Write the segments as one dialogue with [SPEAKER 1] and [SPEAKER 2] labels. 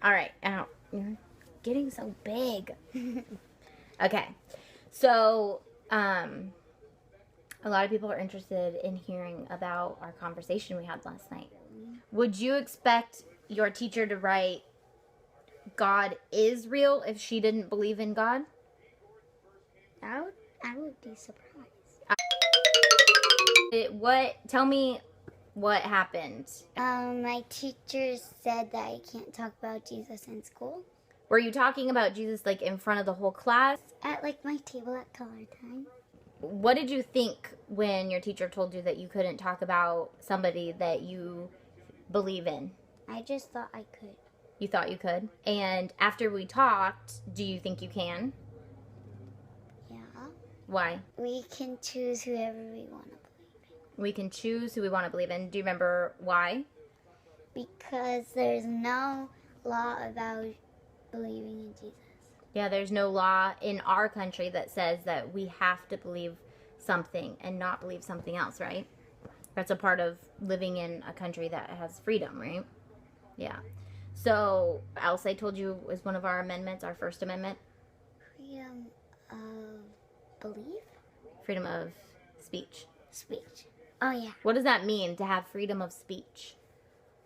[SPEAKER 1] All right. Ow. You're getting so big. Okay. So, a lot of people are interested in hearing about our conversation we had last night. Would you expect your teacher to write, God is real, if she didn't believe in God?
[SPEAKER 2] I would be surprised.
[SPEAKER 1] Tell me what happened.
[SPEAKER 2] My teacher said that I can't talk about Jesus in school.
[SPEAKER 1] Were you talking about Jesus like in front of the whole class?
[SPEAKER 2] At like my table at color time.
[SPEAKER 1] What did you think when your teacher told you that you couldn't talk about somebody that you believe in?
[SPEAKER 2] I just thought I could.
[SPEAKER 1] You thought you could? And after we talked, do you think you can?
[SPEAKER 2] Yeah.
[SPEAKER 1] Why?
[SPEAKER 2] We can choose whoever we want to believe in.
[SPEAKER 1] We can choose who we want to believe in. Do you remember why?
[SPEAKER 2] Because there's no law about believing in Jesus.
[SPEAKER 1] Yeah, there's no law in our country that says that we have to believe something and not believe something else, right? That's a part of living in a country that has freedom, right? Yeah. So, else I told you was one of our amendments, our First Amendment.
[SPEAKER 2] Freedom of belief?
[SPEAKER 1] Freedom of speech.
[SPEAKER 2] Speech. Oh, yeah.
[SPEAKER 1] What does that mean, to have freedom of speech?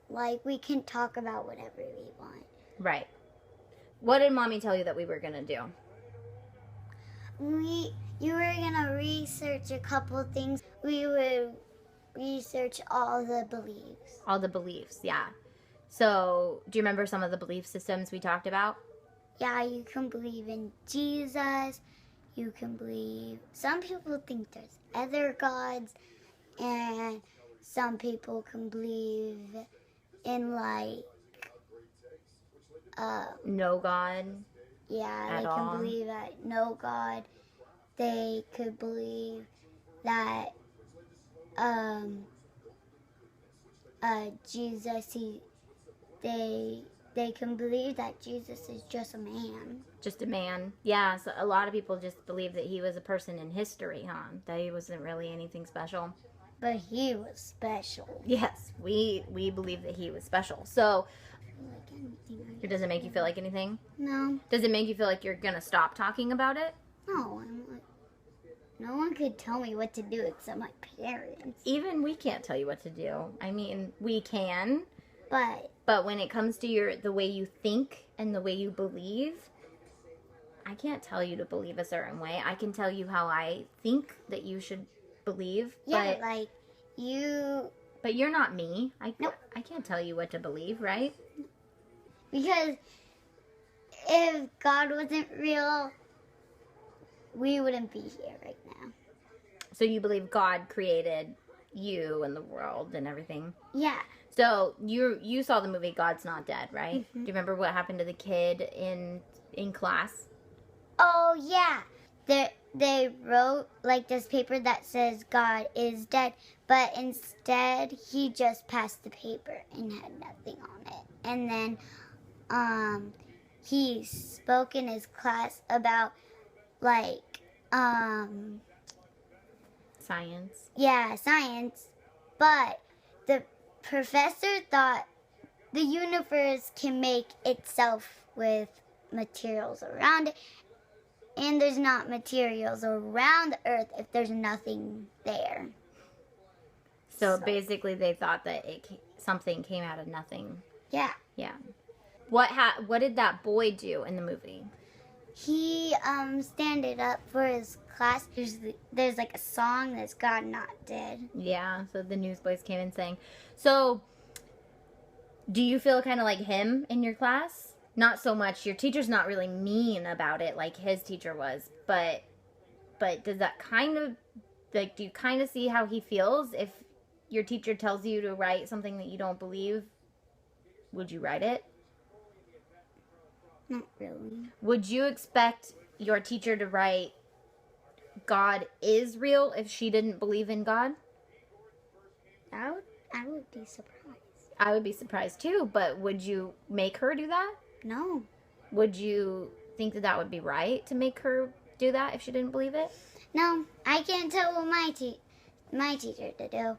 [SPEAKER 2] Like, we can talk about whatever we want.
[SPEAKER 1] Right. What did Mommy tell you that we were going to do?
[SPEAKER 2] You were going to research a couple things. We would research all the beliefs.
[SPEAKER 1] All the beliefs, yeah. So, do you remember some of the belief systems we talked about?
[SPEAKER 2] Yeah, you can believe in Jesus. You can believe... Some people think there's other gods. And some people can believe in, like...
[SPEAKER 1] no God.
[SPEAKER 2] Yeah, they can believe that no God. They could believe that Jesus, they can believe that Jesus is just a man.
[SPEAKER 1] Just a man. Yeah, so a lot of people just believe that he was a person in history, huh? That he wasn't really anything special.
[SPEAKER 2] But he was special.
[SPEAKER 1] Yes, we believe that he was special. So, it doesn't make you feel like anything?
[SPEAKER 2] No.
[SPEAKER 1] Does it make you feel like you're going to stop talking about it?
[SPEAKER 2] No, no one could tell me what to do except my parents.
[SPEAKER 1] Even we can't tell you what to do. I mean, we can.
[SPEAKER 2] But
[SPEAKER 1] when it comes to the way you think and the way you believe, I can't tell you to believe a certain way. I can tell you how I think that you should believe.
[SPEAKER 2] Yeah, like you...
[SPEAKER 1] But you're not me.
[SPEAKER 2] Nope.
[SPEAKER 1] I can't tell you what to believe, right?
[SPEAKER 2] Because if God wasn't real, we wouldn't be here right now.
[SPEAKER 1] So you believe God created you and the world and everything?
[SPEAKER 2] Yeah.
[SPEAKER 1] So you saw the movie God's Not Dead, right? Mm-hmm. Do you remember what happened to the kid in class?
[SPEAKER 2] Oh, yeah. They wrote like this paper that says God is dead, but instead he just passed the paper and had nothing on it. And then he spoke in his class about like
[SPEAKER 1] science.
[SPEAKER 2] Yeah, science. But the professor thought the universe can make itself with materials around it. And there's not materials around the earth if there's nothing there.
[SPEAKER 1] So basically they thought that something came out of nothing.
[SPEAKER 2] Yeah.
[SPEAKER 1] Yeah. What did that boy do in the movie?
[SPEAKER 2] He standed up for his class. There's like a song that's God Not Dead.
[SPEAKER 1] Yeah, so the newsboys came and sang. So do you feel kind of like him in your class? Not so much. Your teacher's not really mean about it like his teacher was, but does that kind of, like, do you kind of see how he feels? If your teacher tells you to write something that you don't believe, would you write it?
[SPEAKER 2] Not really.
[SPEAKER 1] Would you expect your teacher to write, God is real, if she didn't believe in God?
[SPEAKER 2] I would be surprised.
[SPEAKER 1] I would be surprised too, but would you make her do that?
[SPEAKER 2] No.
[SPEAKER 1] Would you think that would be right to make her do that if she didn't believe it?
[SPEAKER 2] No, I can't tell what my teacher to do.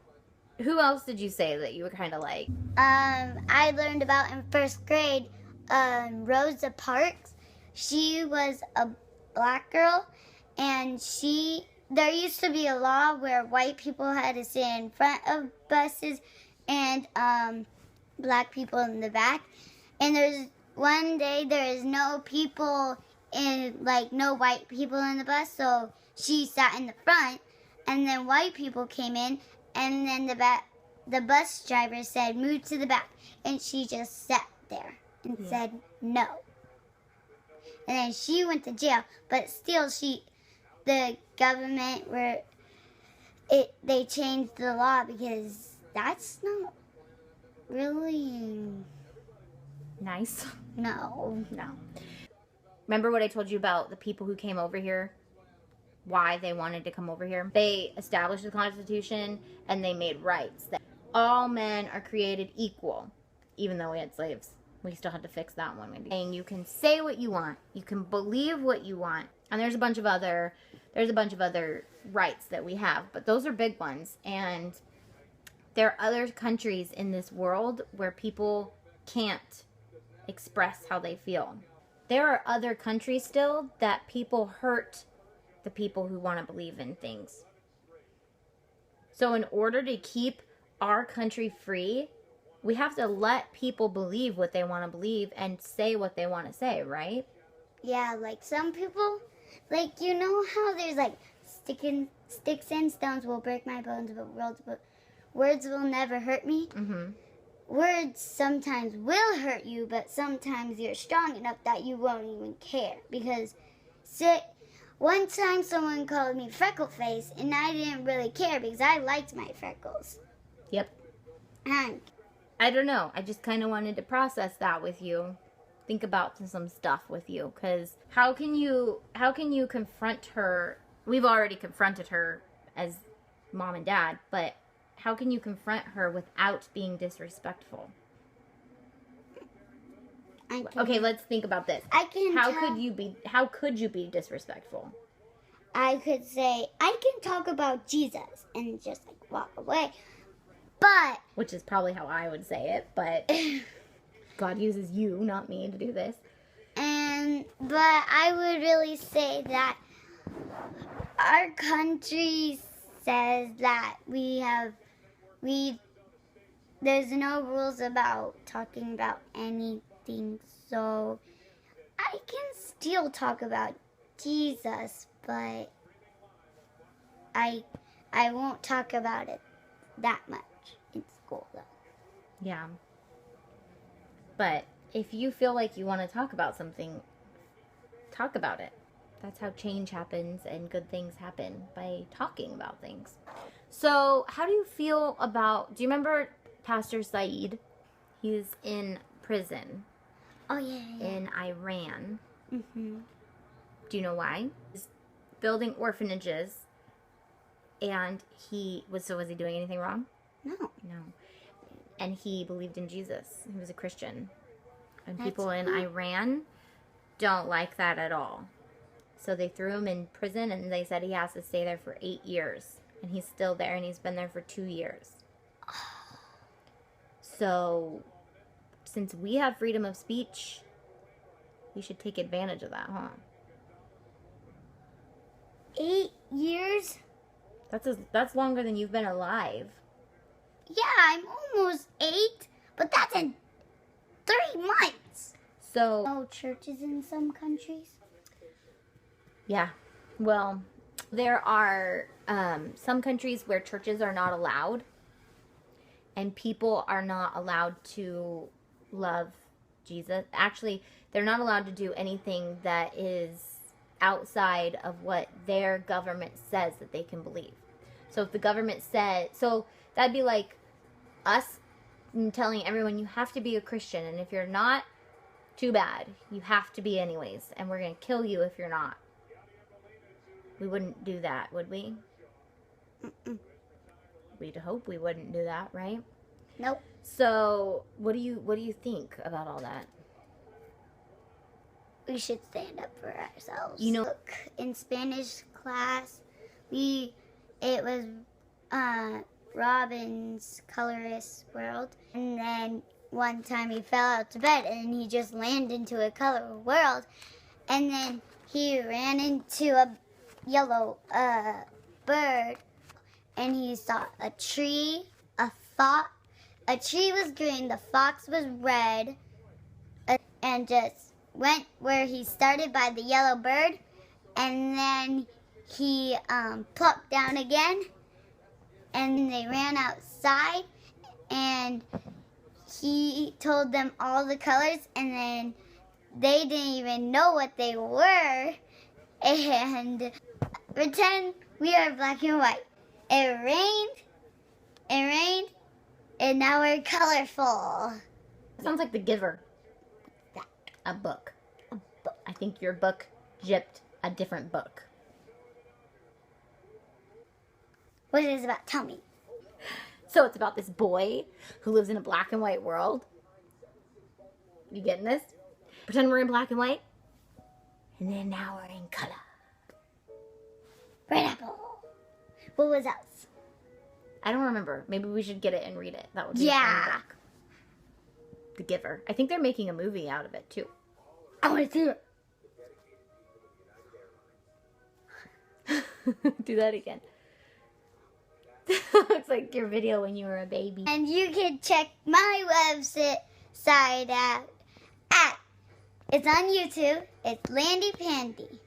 [SPEAKER 1] Who else did you say that you were kind of like?
[SPEAKER 2] I learned about in first grade Rosa Parks. She was a black girl, and there used to be a law where white people had to sit in front of buses and black people in the back. And there's one day there is no people no white people in the bus, so she sat in the front, and then white people came in, and then the bus driver said, "Move to the back," and she just sat there and said no. And then she went to jail, but still the government they changed the law because that's not really
[SPEAKER 1] Nice.
[SPEAKER 2] no.
[SPEAKER 1] Remember what I told you about the people who came over here? Why they wanted to come over here? They established the Constitution and they made rights that all men are created equal. Even though we had slaves, we still had to fix that one. And you can say what you want, you can believe what you want, and there's a bunch of other rights that we have, but those are big ones. And there are other countries in this world where people can't express how they feel. There are other countries still that people hurt the people who want to believe in things. So in order to keep our country free, we have to let people believe what they want to believe and say what they want to say, right?
[SPEAKER 2] Yeah, like some people, you know how there's sticks and stones will break my bones, but words will never hurt me?
[SPEAKER 1] Mm-hmm.
[SPEAKER 2] Words sometimes will hurt you, but sometimes you're strong enough that you won't even care. Because one time someone called me freckle face, and I didn't really care because I liked my freckles.
[SPEAKER 1] Yep.
[SPEAKER 2] And
[SPEAKER 1] I don't know. I just kind of wanted to process that with you. Think about some stuff with you, because how can you confront her? We've already confronted her as mom and dad, but how can you confront her without being disrespectful? Okay, let's think about this. How could you be disrespectful?
[SPEAKER 2] I could say, I can talk about Jesus and just walk away. But
[SPEAKER 1] which is probably how I would say it, but God uses you, not me, to do this.
[SPEAKER 2] But I would really say that our country says that there's no rules about talking about anything, so I can still talk about Jesus, but I won't talk about it that much in school, though.
[SPEAKER 1] Yeah. But if you feel like you want to talk about something, talk about it. That's how change happens and good things happen, by talking about things. So, how do you feel about, do you remember Pastor Saeed? He's in prison.
[SPEAKER 2] Oh, yeah.
[SPEAKER 1] In Iran.
[SPEAKER 2] Mm-hmm.
[SPEAKER 1] Do you know why? He's building orphanages, and was he doing anything wrong?
[SPEAKER 2] No.
[SPEAKER 1] And he believed in Jesus. He was a Christian. And people in Iran don't like that at all. So they threw him in prison, and they said he has to stay there for 8 years. And he's still there, and he's been there for 2 years. So, since we have freedom of speech, we should take advantage of that, huh?
[SPEAKER 2] 8 years?
[SPEAKER 1] That's longer than you've been alive.
[SPEAKER 2] Yeah, I'm almost 8, but that's in 3 months.
[SPEAKER 1] So,
[SPEAKER 2] no churches in some countries?
[SPEAKER 1] Yeah. Well, there are some countries where churches are not allowed, and people are not allowed to love Jesus. Actually, they're not allowed to do anything that is outside of what their government says that they can believe. So if the government said, so that'd be like us telling everyone you have to be a Christian, and if you're not, too bad. You have to be anyways, and we're going to kill you if you're not. We wouldn't do that, would we?
[SPEAKER 2] Mm-mm.
[SPEAKER 1] We'd hope we wouldn't do that, right?
[SPEAKER 2] Nope.
[SPEAKER 1] So, what do you think about all that?
[SPEAKER 2] We should stand up for ourselves.
[SPEAKER 1] Look,
[SPEAKER 2] in Spanish class, it was Robin's colorist world, and then one time he fell out to bed and he just landed into a colorful world. And then he ran into a yellow bird and he saw a tree, a tree was green, the fox was red, and just went where he started by the yellow bird, and then he plopped down again, and they ran outside, and he told them all the colors, and then they didn't even know what they were, and pretend we are black and white. It rained, and now we're colorful.
[SPEAKER 1] Sounds like The Giver. A book. I think your book gypped a different book.
[SPEAKER 2] What is it about? Tell me.
[SPEAKER 1] So it's about this boy who lives in a black and white world. You getting this? Pretend we're in black and white. And then now we're in color.
[SPEAKER 2] Red apple. What was else?
[SPEAKER 1] I don't remember. Maybe we should get it and read it. That would be a fun book. The Giver. I think they're making a movie out of it too.
[SPEAKER 2] I want to see it.
[SPEAKER 1] Do that again. Looks like your video when you were a baby.
[SPEAKER 2] And you can check my website out at, it's on YouTube. It's Landy Pandy.